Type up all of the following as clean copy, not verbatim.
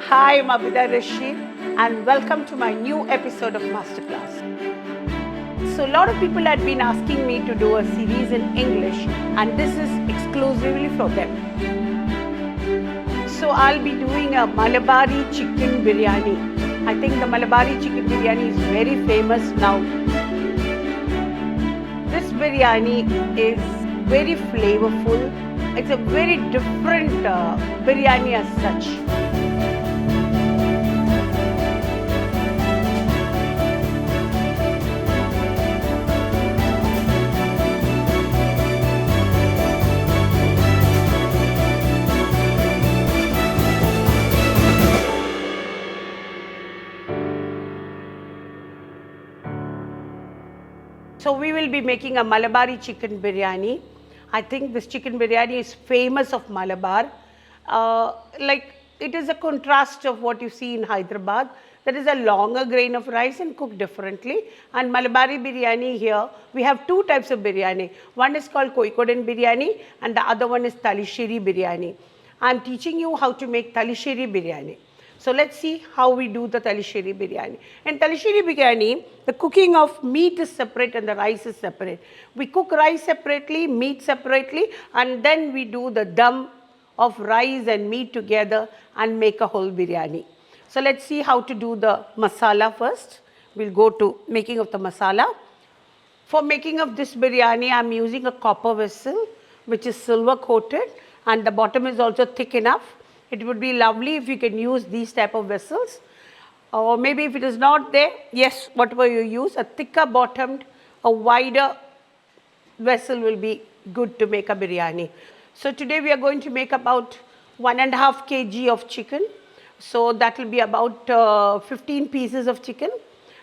Hi, I'm Abida Rasheed and welcome to my new episode of Masterclass. So a lot of people had been asking me to do a series in English and this is exclusively for them. So I'll be doing a Malabari chicken biryani. I think the Malabari chicken biryani is very famous now. This biryani is very flavorful. It's a very different biryani as such. So we will be making a Malabari chicken biryani. I think this chicken biryani is famous of Malabar. It is a contrast of what you see in Hyderabad. There is a longer grain of rice and cooked differently. And Malabari biryani here, we have two types of biryani. One is called Kozhikodan biryani and the other one is Thalassery biryani. I am teaching you how to make Thalassery biryani. So let's see how we do the Thalassery biryani. In Thalassery biryani, the cooking of meat is separate and the rice is separate. We cook rice separately, meat separately, and then we do the dum of rice and meat together and make a whole biryani. So let's see how to do the masala first. We'll go to making of the masala. For making of this biryani, I'm using a copper vessel which is silver coated and the bottom is also thick enough. It would be lovely if you can use these type of vessels. Or maybe if it is not there, yes, whatever you use, a thicker bottomed, a wider vessel will be good to make a biryani. So today we are going to make about 1.5 kg of chicken. So that will be about 15 pieces of chicken.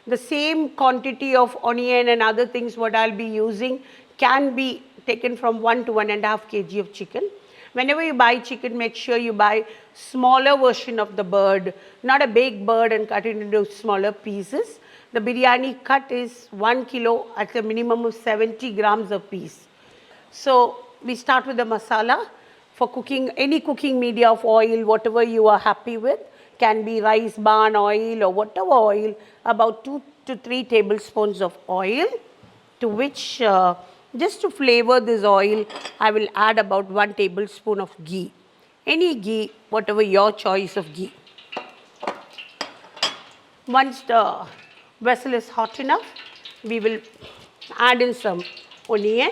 The same quantity of onion and other things what I'll be using can be taken from 1 to 1.5 kg of chicken. Whenever you buy chicken, make sure you buy smaller version of the bird, not a big bird and cut it into smaller pieces. The biryani cut is 1 kilo at a minimum of 70 grams a piece. So we start with the masala. For cooking, any cooking media of oil, whatever you are happy with, can be rice bran oil or whatever oil, about 2 to 3 tablespoons of oil, to which just to flavor this oil, I will add about 1 tablespoon of ghee. Any ghee, whatever your choice of ghee. Once the vessel is hot enough, we will add in some onion.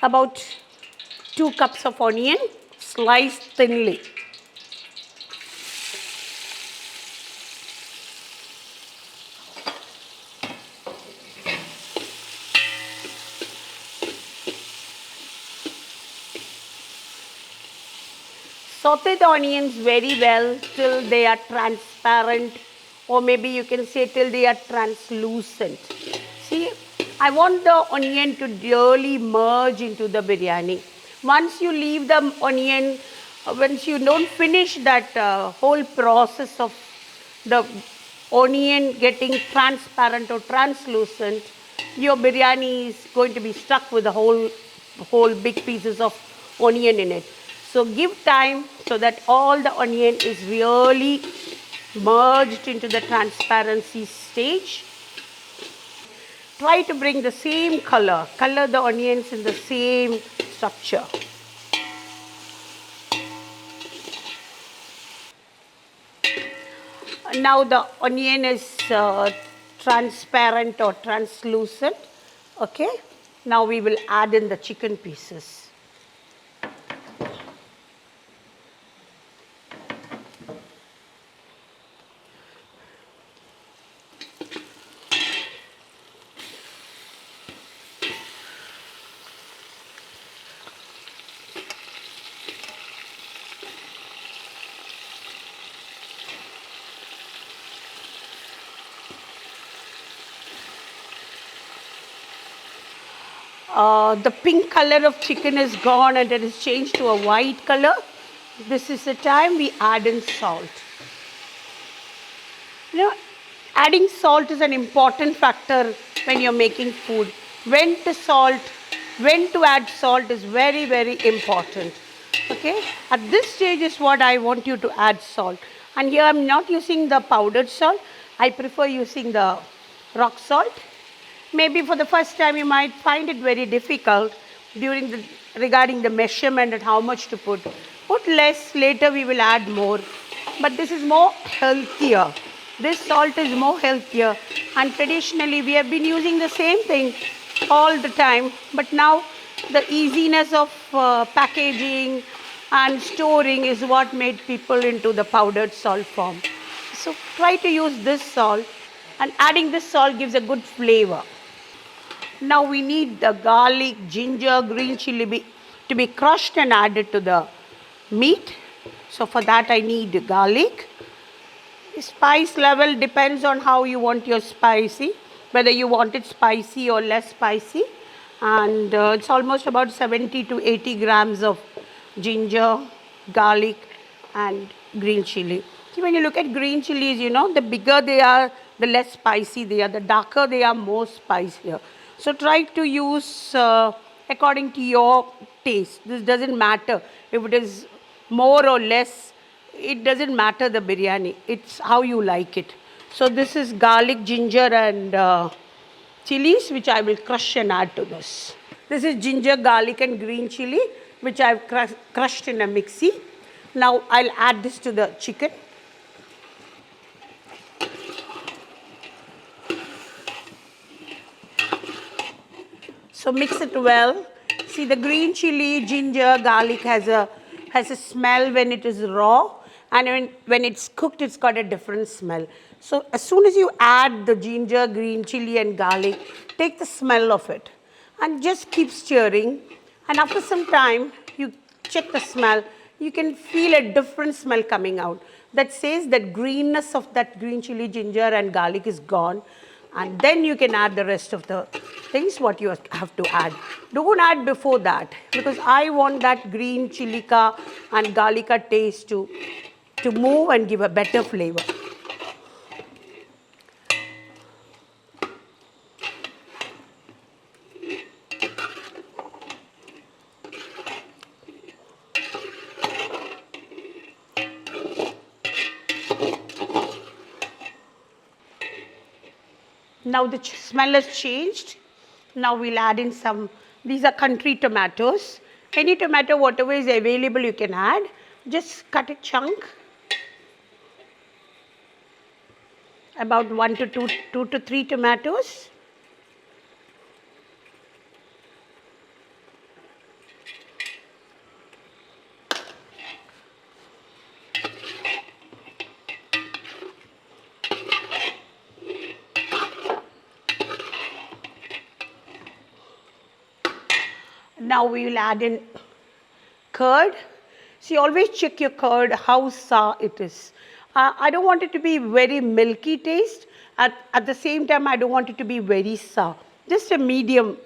About 2 cups of onion, sliced thinly. Saute the onions very well till they are transparent, or maybe you can say till they are translucent. See, I want the onion to really merge into the biryani. Once you leave the onion, once you don't finish that whole process of the onion getting transparent or translucent, your biryani is going to be stuck with the whole big pieces of onion in it. So give time so that all the onion is really merged into the transparency stage. Try to bring the same color the onions in the same structure. Now the onion is transparent or translucent. Okay. Now we will add in the chicken pieces. The pink color of chicken is gone and it has changed to a white color. This is the time we add in salt. You know, adding salt is an important factor when you're making food. When to salt, When to add salt is very, very important. Okay, at this stage is what I want you to add salt. And here I'm not using the powdered salt. I prefer using the rock salt. Maybe for the first time you might find it very difficult regarding the measurement and how much to put. Put less, later we will add more. But this is more healthier. This salt is more healthier, and traditionally we have been using the same thing all the time, but now the easiness of packaging and storing is what made people into the powdered salt form. So try to use this salt, and adding this salt gives a good flavor. Now we need the garlic, ginger, green chili to be crushed and added to the meat. So for that I need garlic. Spice level depends on how you want your spicy, whether you want it spicy or less spicy. And it's almost about 70 to 80 grams of ginger, garlic and green chili. See, when you look at green chilies, the bigger they are, the less spicy they are. The darker they are, more spicier. So try to use according to your taste. This doesn't matter if it is more or less. It doesn't matter the biryani. It's how you like it. So this is garlic, ginger and chilies which I will crush and add to this. This is ginger, garlic and green chili which I have crushed in a mixie. Now I'll add this to the chicken. So mix it well. See, the green chili, ginger, garlic has a smell when it is raw, and when it's cooked, it's got a different smell. So as soon as you add the ginger, green chili and garlic, take the smell of it and just keep stirring. And after some time, you check the smell. You can feel a different smell coming out. That says that greenness of that green chili, ginger and garlic is gone. And then you can add the rest of the things what you have to add. Don't add before that, because I want that green chilica and garlica taste to move and give a better flavor. Now the smell has changed. Now we'll add in these are country tomatoes. Any tomato, whatever is available, you can add. Just cut a chunk. About 2 to 3 tomatoes. Now we will add in curd. See, always check your curd, how sour it is. I don't want it to be very milky taste. At the same time, I don't want it to be very sour. Just a medium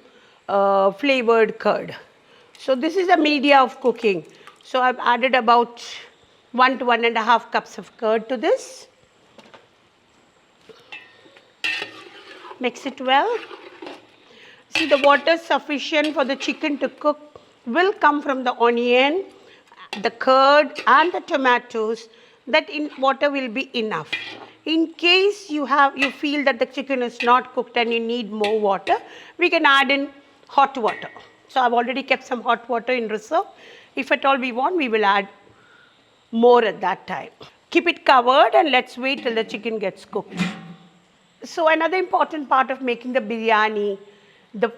flavored curd. So this is a media of cooking. So I've added about 1 to 1.5 cups of curd to this. Mix it well. See, the water sufficient for the chicken to cook will come from the onion, the curd and the tomatoes. That water will be enough. In case you feel that the chicken is not cooked and you need more water, we can add in hot water. So I've already kept some hot water in reserve. If at all we want, we will add more at that time. Keep it covered and let's wait till the chicken gets cooked. So another important part of making the biryani, the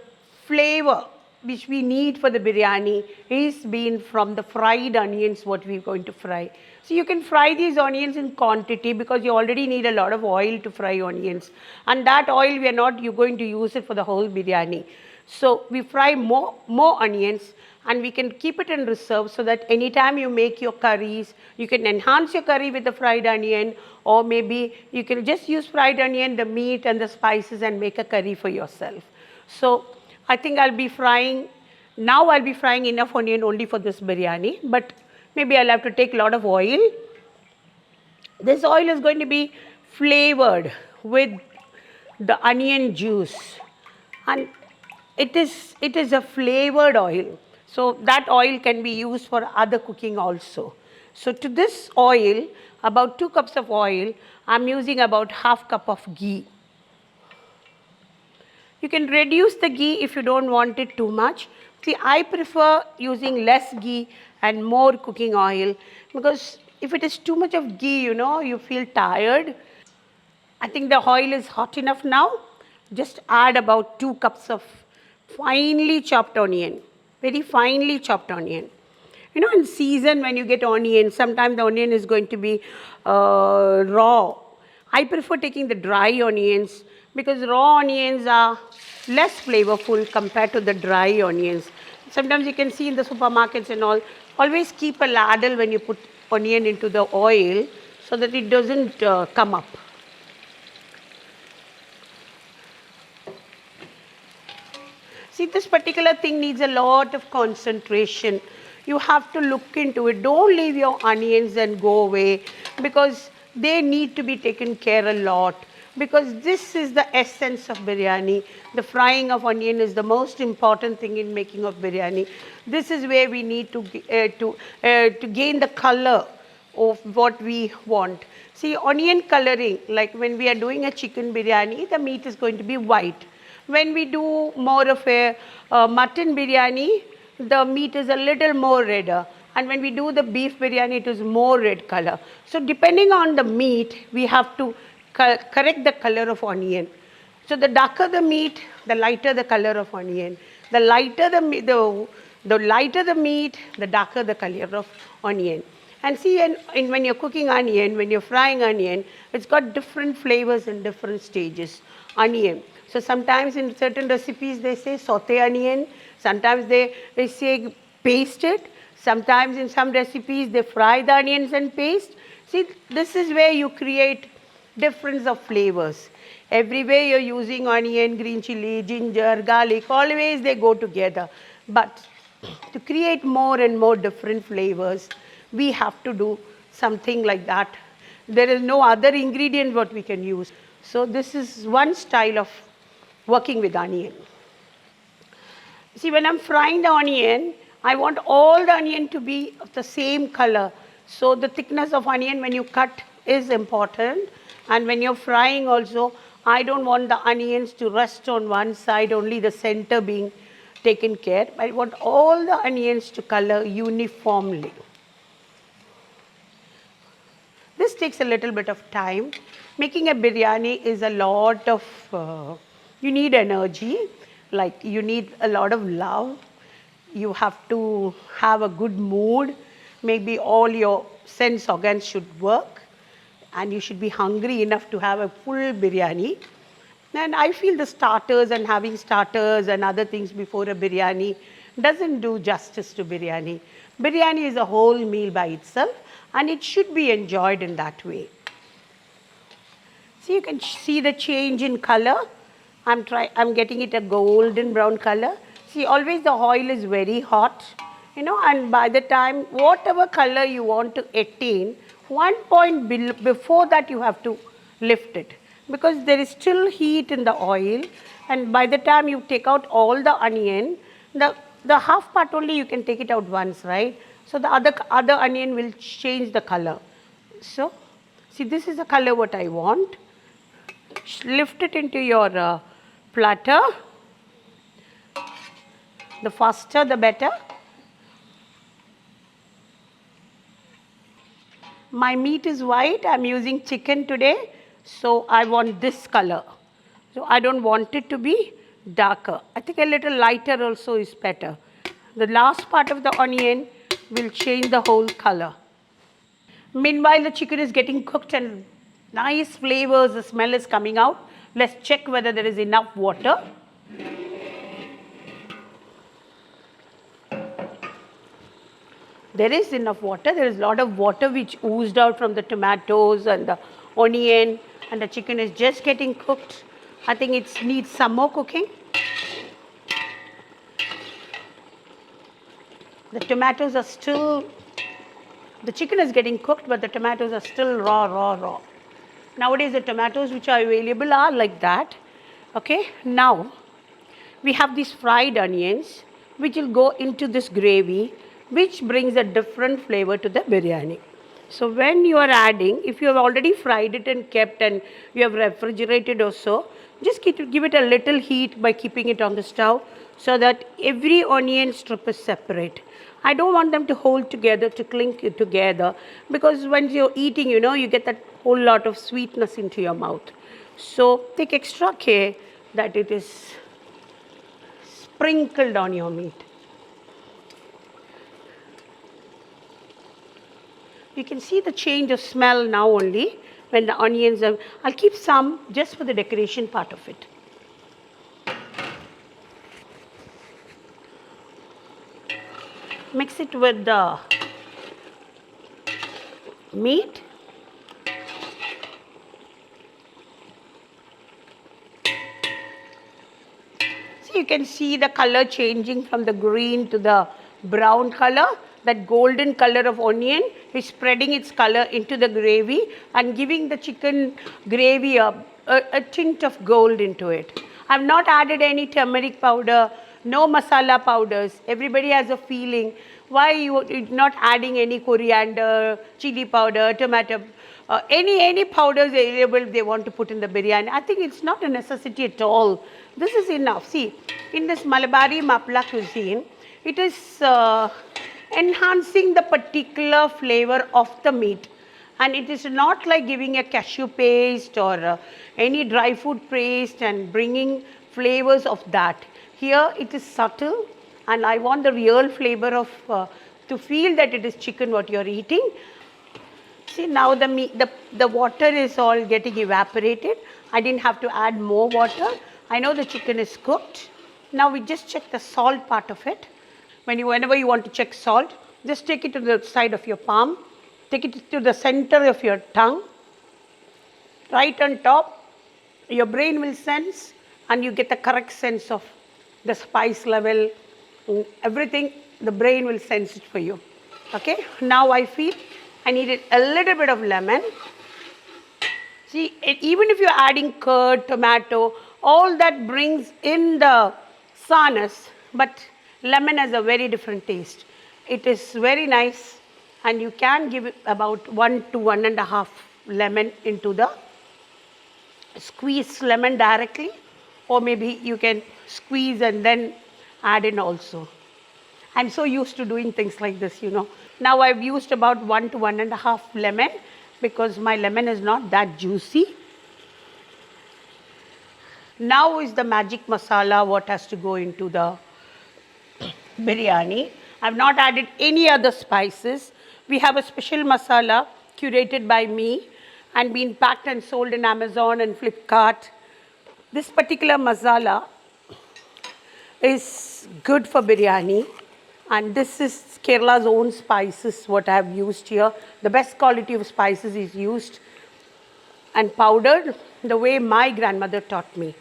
flavor which we need for the biryani is being from the fried onions what we're going to fry. So you can fry these onions in quantity because you already need a lot of oil to fry onions. And that oil you're going to use it for the whole biryani. So we fry more onions and we can keep it in reserve so that anytime you make your curries, you can enhance your curry with the fried onion, or maybe you can just use fried onion, the meat and the spices and make a curry for yourself. So I think I'll be frying enough onion only for this biryani, but maybe I'll have to take a lot of oil. This oil is going to be flavored with the onion juice. And it is a flavored oil. So that oil can be used for other cooking also. So to this oil, about 2 cups of oil, I'm using about half cup of ghee. You can reduce the ghee if you don't want it too much. See, I prefer using less ghee and more cooking oil, because if it is too much of ghee, you feel tired. I think the oil is hot enough now. Just add about 2 cups of finely chopped onion, very finely chopped onion. In season when you get onion, sometimes the onion is going to be raw. I prefer taking the dry onions, because raw onions are less flavorful compared to the dry onions. Sometimes you can see in the supermarkets and all, always keep a ladle when you put onion into the oil so that it doesn't come up. See, this particular thing needs a lot of concentration. You have to look into it. Don't leave your onions and go away, because they need to be taken care a lot, because this is the essence of biryani. The frying of onion is the most important thing in making of biryani. This is where we need to gain the color of what we want. See, onion coloring, like when we are doing a chicken biryani, the meat is going to be white. When we do more of a mutton biryani, the meat is a little more redder. And when we do the beef biryani, it is more red color. So depending on the meat, we have to correct the color of onion. So the darker the meat, the lighter the color of onion. The lighter the meat, the darker the color of onion. And see, when you're cooking onion, when you're frying onion, it's got different flavors in different stages. Onion. So sometimes in certain recipes they say saute onion, sometimes they say paste it, sometimes in some recipes they fry the onions and paste. See, this is where you create difference of flavors. Everywhere you're using onion, green chili, ginger, garlic, always they go together. But to create more and more different flavors, we have to do something like that. There is no other ingredient what we can use. So this is one style of working with onion. See, when I'm frying the onion, I want all the onion to be of the same color. So the thickness of onion when you cut is important. And when you're frying also, I don't want the onions to rest on one side, only the center being taken care. I want all the onions to color uniformly. This takes a little bit of time. Making a biryani is a lot of, you need energy, like you need a lot of love. You have to have a good mood. Maybe all your sense organs should work, and you should be hungry enough to have a full biryani. And I feel the starters and having starters and other things before a biryani doesn't do justice to biryani. Biryani is a whole meal by itself, and it should be enjoyed in that way. So you can see the change in color. I'm getting it a golden brown color. See, always the oil is very hot, and by the time, whatever color you want to attain, one point before that you have to lift it, because there is still heat in the oil, and by the time you take out all the onion, the half part only you can take it out once, right? So the other onion will change the color. So, see, this is the color what I want. Lift it into your platter. The faster the better. My meat is white. I'm using chicken today, so I want this color. So I don't want it to be darker. I think a little lighter also is better. The last part of the onion will change the whole color. Meanwhile, the chicken is getting cooked and nice flavors, the smell is coming out. Let's check whether there is enough water. There is enough water. There is a lot of water which oozed out from the tomatoes and the onion, and the chicken is just getting cooked. I think it needs some more cooking. The tomatoes are still, the chicken is getting cooked, but the tomatoes are still raw. Nowadays the tomatoes which are available are like that. Okay, now we have these fried onions, which will go into this gravy, which brings a different flavor to the biryani. So when you are adding, if you have already fried it and kept and you have refrigerated or so, just give it a little heat by keeping it on the stove so that every onion strip is separate. I don't want them to hold together, to clink together, because when you're eating, you get that whole lot of sweetness into your mouth. So take extra care that it is sprinkled on your meat. You can see the change of smell now only when the onions are. I'll keep some just for the decoration part of it. Mix it with the meat. So you can see the color changing from the green to the brown color. That golden color of onion is spreading its color into the gravy and giving the chicken gravy a tint of gold into it. I've not added any turmeric powder, no masala powders. Everybody has a feeling why you're not adding any coriander, chili powder, tomato, any powders available they want to put in the biryani. I think it's not a necessity at all. This is enough. See, in this Malabari Maplah cuisine, it is enhancing the particular flavor of the meat, and it is not like giving a cashew paste or any dry food paste and bringing flavors of that. Here it is subtle, and I want the real flavor of to feel that it is chicken what you are eating. See, now the water is all getting evaporated. I didn't have to add more water. I know the chicken is cooked. Now we just check the salt part of it. Whenever you want to check salt, just take it to the side of your palm, take it to the center of your tongue, right on top. Your brain will sense, and you get the correct sense of the spice level, everything. The brain will sense it for you. Okay. Now I feel I needed a little bit of lemon. See, even if you're adding curd, tomato, all that brings in the sourness, but lemon has a very different taste. It is very nice, and you can give it about 1 to 1.5 lemon into the squeeze lemon directly, or maybe you can squeeze and then add in also. I'm so used to doing things like this, Now I've used about 1 to 1.5 lemon because my lemon is not that juicy. Now is the magic masala what has to go into the biryani. I've not added any other spices. We have a special masala curated by me and been packed and sold in Amazon and Flipkart. This particular masala is good for biryani, and this is Kerala's own spices what I have used here. The best quality of spices is used and powdered the way my grandmother taught me.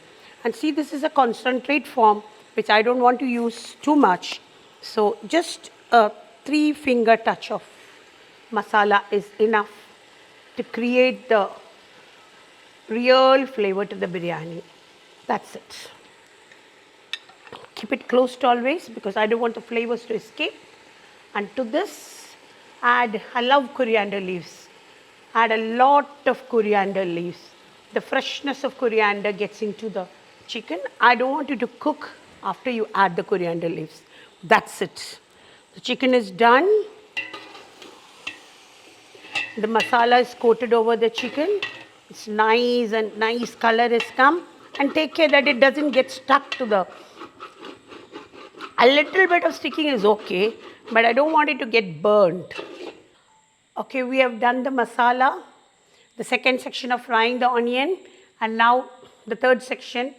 And see, this is a concentrate form which I don't want to use too much. So just a 3-finger touch of masala is enough to create the real flavor to the biryani. That's it. Keep it closed always because I don't want the flavors to escape. And to this, I love coriander leaves. Add a lot of coriander leaves. The freshness of coriander gets into the chicken. I don't want you to cook after you add the coriander leaves. That's it. The chicken is done. The masala is coated over the chicken. It's nice and nice color has come. And take care that it doesn't get stuck to the... A little bit of sticking is okay, but I don't want it to get burnt. Okay, we have done the masala, the second section of frying the onion, and now the third section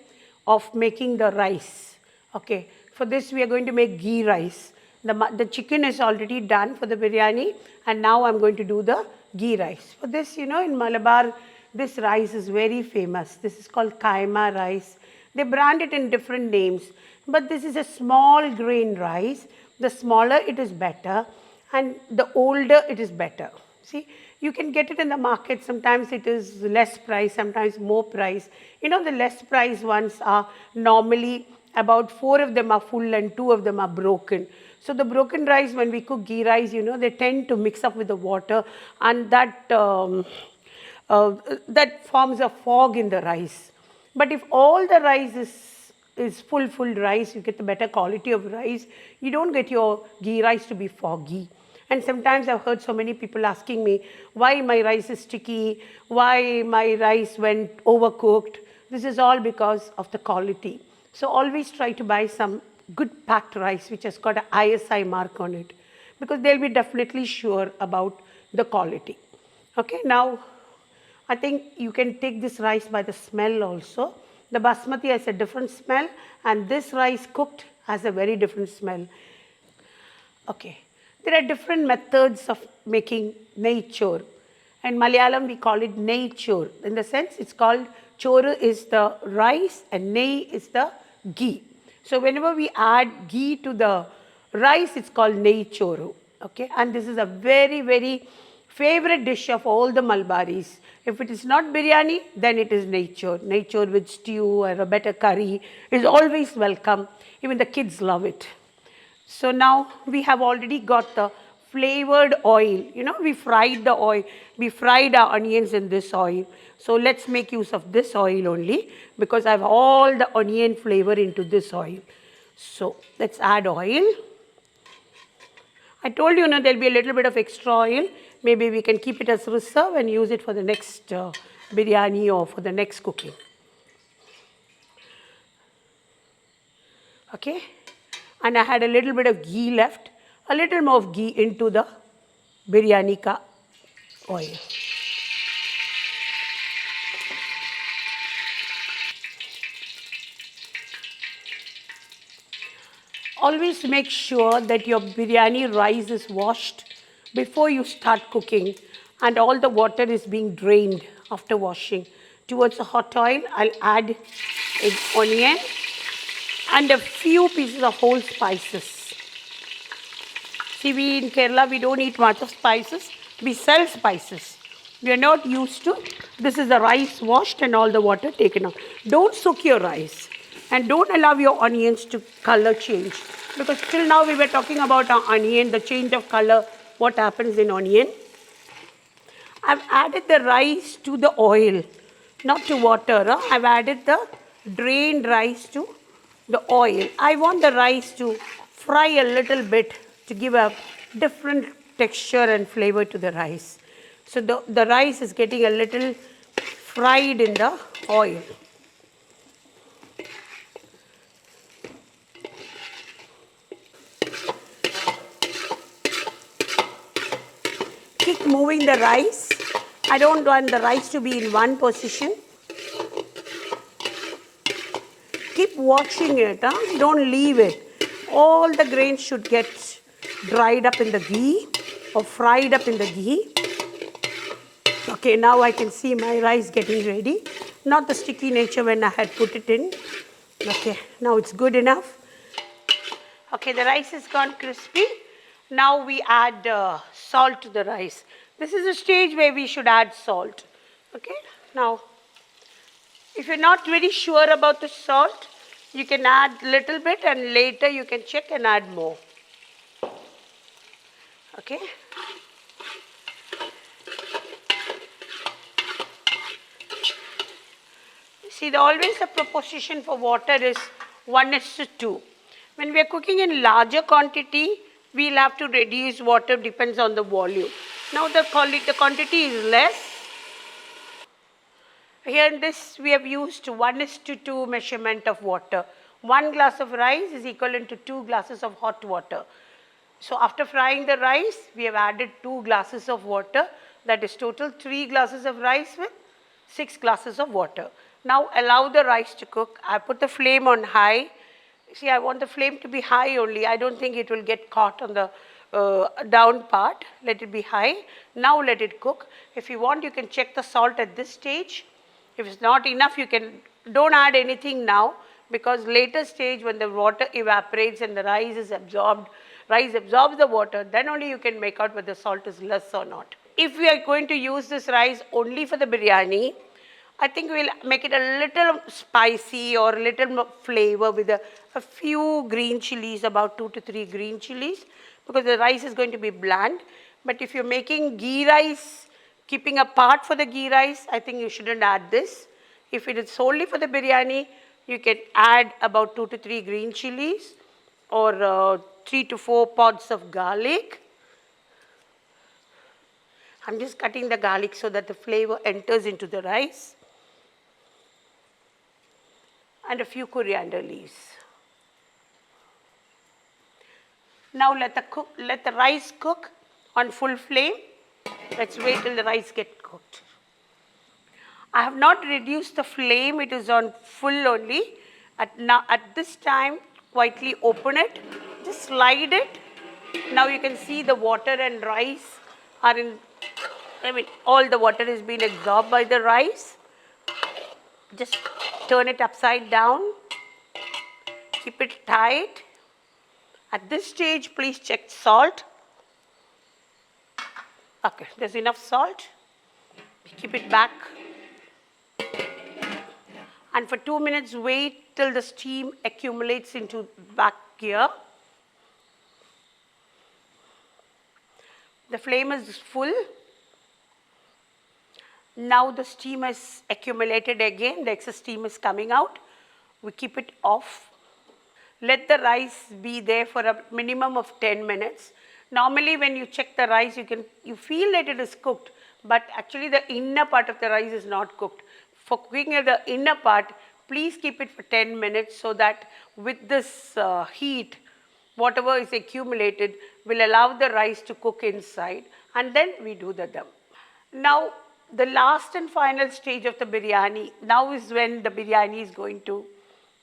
of making the rice. Okay, for this we are going to make ghee rice. The chicken is already done for the biryani, and now I'm going to do the ghee rice. For this, in Malabar, this rice is very famous. This is called kaima rice. They brand it in different names, but this is a small grain rice. The smaller it is better, and the older it is better. See, you can get it in the market. Sometimes it is less price, sometimes more price. The less price ones are normally About 4 of them are full and 2 of them are broken. So the broken rice, when we cook ghee rice, they tend to mix up with the water, and that forms a fog in the rice. But if all the rice is full rice, you get the better quality of rice. You don't get your ghee rice to be foggy. And sometimes I've heard so many people asking me why my rice is sticky, why my rice went overcooked. This is all because of the quality. So always try to buy some good packed rice which has got an ISI mark on it, because they'll be definitely sure about the quality. Okay, now I think you can take this rice by the smell also. The basmati has a different smell, and this rice cooked has a very different smell. Okay, there are different methods of making nei chor. In Malayalam we call it nei chor. In the sense, it's called, choru is the rice and nei is the ghee. So whenever we add ghee to the rice, it's called nei choru. Okay, and this is a very favorite dish of all the Malabaris. If it is not biryani, then it is nei chor. Nei chor with stew or a better curry is always welcome. Even the kids love it. So now we have already got the flavored oil. We fried the oil. We fried our onions in this oil. So let's make use of this oil only, because I have all the onion flavor into this oil. So let's add oil. I told you, there'll be a little bit of extra oil. Maybe we can keep it as reserve and use it for the next biryani or for the next cooking. Okay, and I had a little bit of ghee left, a little more of ghee into the biryani ka oil. Always make sure that your biryani rice is washed before you start cooking, and all the water is being drained after washing. Towards the hot oil, I'll add an onion and a few pieces of whole spices. See, we in Kerala, we don't eat much of spices. We sell spices. We are not used to. This is the rice washed and all the water taken out. Don't soak your rice, and don't allow your onions to color change, because till now we were talking about our onion, the change of color, what happens in onion. I've added the rice to the oil, not to water. I've added the drained rice to the oil. I want the rice to fry a little bit to give a different texture and flavor to the rice. So the rice is getting a little fried in the oil. Keep moving the rice. I don't want the rice to be in one position. Keep watching it. Don't leave it. All the grains should get dried up in the ghee or fried up in the ghee. Okay, now I can see my rice getting ready. Not the sticky nature when I had put it in. Okay, now it's good enough. Okay, the rice has gone crispy. Now we add salt to the rice. This is a stage where we should add salt. Okay, now if you're not very sure about the salt, you can add a little bit and later you can check and add more. Okay. See, always the proportion for water is 1:2. When we are cooking in larger quantity, we'll have to reduce water, depends on the volume. Now the quantity is less. Here in this we have used 1:2 measurement of water. 1 glass of rice is equivalent to 2 glasses of hot water. So after frying the rice, we have added 2 glasses of water. That is total 3 glasses of rice with 6 glasses of water. Now allow the rice to cook. I put the flame on high. See, I want the flame to be high only. I don't think it will get caught on the down part. Let it be high. Now let it cook. If you want, you can check the salt at this stage. If it's not enough, don't add anything now, because later stage when the water evaporates and the rice is absorbed, rice absorbs the water, then only you can make out whether the salt is less or not. If we are going to use this rice only for the biryani, I think we'll make it a little spicy or a little more flavor with a few green chilies, about 2 to 3 green chilies, because the rice is going to be bland. But if you're making ghee rice, keeping a part for the ghee rice, I think you shouldn't add this. If it is solely for the biryani, you can add about 2 to 3 green chilies or 3 to 4 pods of garlic. I'm just cutting the garlic so that the flavor enters into the rice. And a few coriander leaves. Now let the rice cook on full flame. Let's wait till the rice gets cooked. I have not reduced the flame, it is on full only. At this time, quietly open it, just slide it. Now you can see the water and rice are all the water is being absorbed by the rice. Just turn it upside down, keep it tight. At this stage, please check salt. Okay, there's enough salt. Keep it back. And for 2 minutes, wait till the steam accumulates into back here. The flame is full. Now the steam has accumulated again, the excess steam is coming out. We keep it off. Let the rice be there for a minimum of 10 minutes. Normally when you check the rice, you feel that it is cooked, but actually the inner part of the rice is not cooked. For cooking the inner part, please keep it for 10 minutes so that with this heat, whatever is accumulated will allow the rice to cook inside, and then we do the dum. Now, the last and final stage of the biryani, now is when the biryani is going to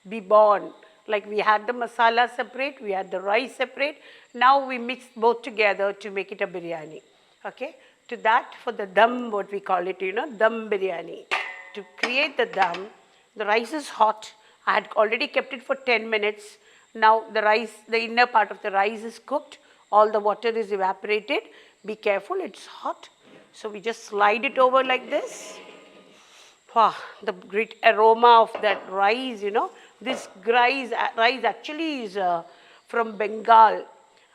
be born. Like we had the masala separate, we had the rice separate. Now we mix both together to make it a biryani. Okay? To that, for the dum, what we call it, dum biryani. To create the dum, the rice is hot. I had already kept it for 10 minutes. Now the inner part of the rice is cooked. All the water is evaporated. Be careful, it's hot. So we just slide it over like this. Wow, the great aroma of that rice, This rice actually is from Bengal.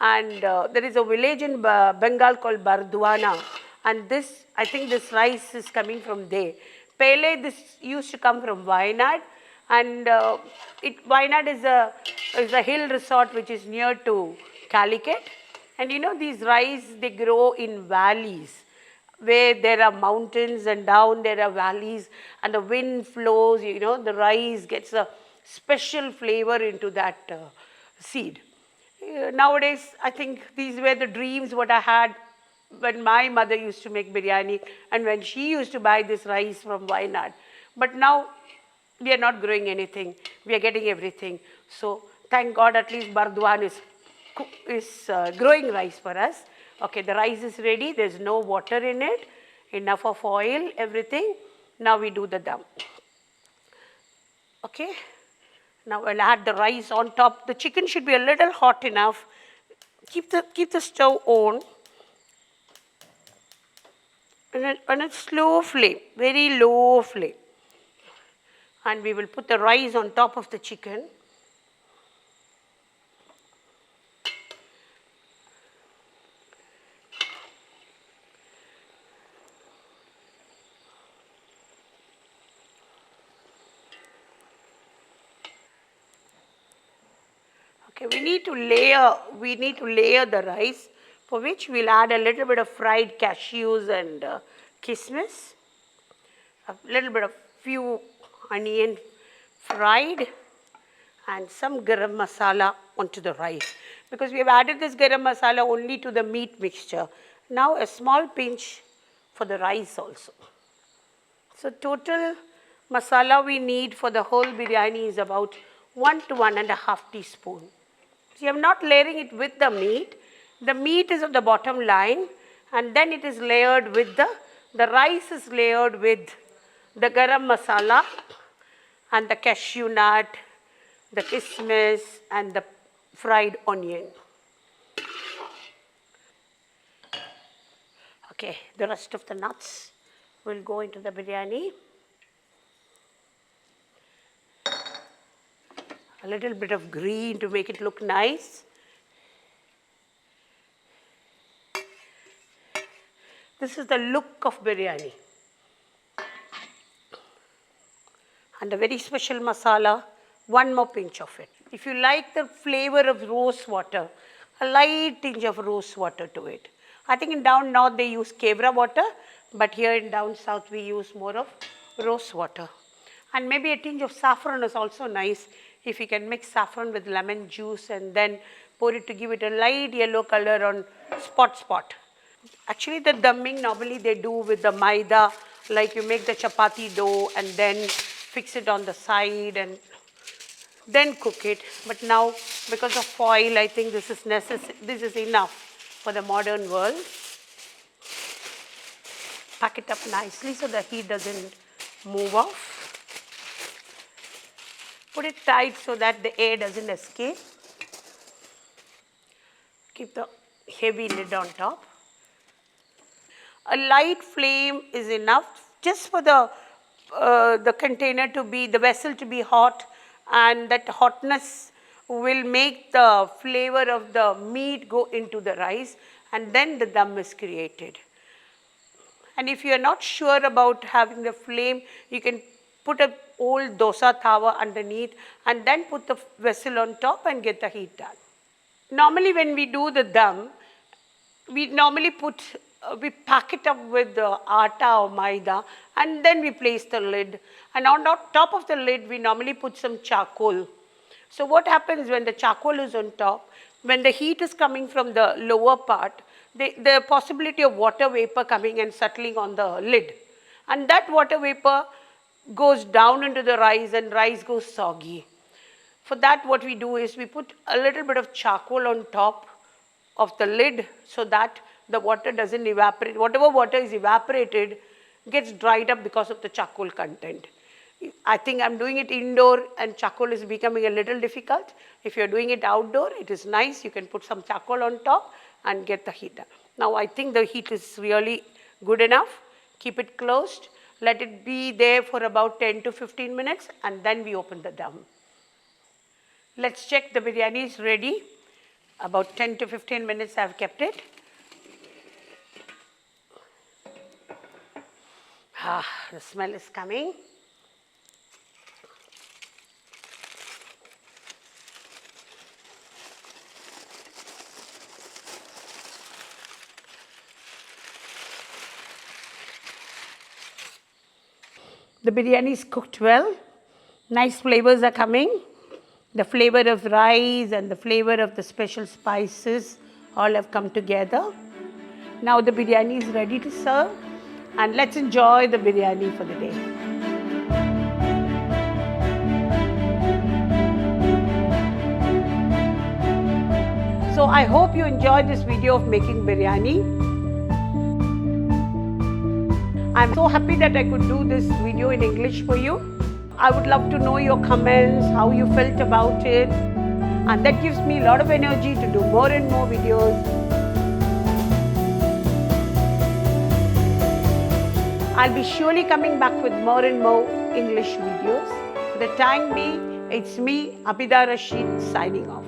And there is a village in Bengal called Bardwana. And I think this rice is coming from there. Pele, this used to come from Wayanad. And Wayanad is a hill resort which is near to Calicut. And these rice, they grow in valleys, where there are mountains and down there are valleys and the wind flows, the rice gets a special flavor into that seed. Nowadays, I think these were the dreams what I had when my mother used to make biryani and when she used to buy this rice from Wayanad. But now, we are not growing anything. We are getting everything. So, thank God at least Bardwan is growing rice for us. Okay, the rice is ready. There's no water in it. Enough of oil, everything. Now we do the dum. Okay. Now I'll add the rice on top. The chicken should be a little hot enough. Keep the stove on. On a slow flame, very low flame. And we will put the rice on top of the chicken. Okay, we need to layer the rice, for which we'll add a little bit of fried cashews and kismis, a little bit of few onion fried, and some garam masala onto the rice. Because we have added this garam masala only to the meat mixture. Now a small pinch for the rice also. So total masala we need for the whole biryani is about 1 to 1.5 teaspoon. So you are not layering it with the meat. The meat is on the bottom line, and then it is layered with the rice is layered with the garam masala and the cashew nut, the kismis and the fried onion. Okay, the rest of the nuts will go into the biryani. A little bit of green to make it look nice. This is the look of biryani. And a very special masala, one more pinch of it. If you like the flavor of rose water, a light tinge of rose water to it. I think in down north they use kevra water, but here in down south we use more of rose water. And maybe a tinge of saffron is also nice if you can mix saffron with lemon juice and then pour it to give it a light yellow color on spot. Actually the dumming normally they do with the maida, like you make the chapati dough and then fix it on the side and then cook it. But now because of foil, I think this is necessary. This is enough for the modern world. Pack it up nicely so the heat doesn't move off. Put it tight so that the air doesn't escape. Keep the heavy lid on top. A light flame is enough just for the container to be, the vessel to be hot, and that hotness will make the flavor of the meat go into the rice, and then the dum is created. And if you are not sure about having the flame, you can put an old dosa tawa underneath and then put the vessel on top and get the heat done. Normally when we do the dum, we normally we pack it up with the atta or maida and then we place the lid. And on top of the lid, we normally put some charcoal. So what happens when the charcoal is on top, when the heat is coming from the lower part, the possibility of water vapor coming and settling on the lid. And that water vapor goes down into the rice and rice goes soggy. For that what we do is we put a little bit of charcoal on top of the lid so that the water doesn't evaporate. Whatever water is evaporated gets dried up because of the charcoal content. I think I'm doing it indoor and charcoal is becoming a little difficult. If you're doing it outdoor, it is nice. You can put some charcoal on top and get the heat done. Now I think the heat is really good enough. Keep it closed. Let it be there for about 10 to 15 minutes and then we open the dum. Let's check the biryani is ready. About 10 to 15 minutes I've kept it. The smell is coming. The biryani is cooked well. Nice flavors are coming. The flavor of rice and the flavor of the special spices all have come together. Now the biryani is ready to serve. And let's enjoy the biryani for the day. So I hope you enjoyed this video of making biryani. I'm so happy that I could do this video in English for you. I would love to know your comments, how you felt about it. And that gives me a lot of energy to do more and more videos. I'll be surely coming back with more and more English videos. For the time being, it's me, Abida Rasheed, signing off.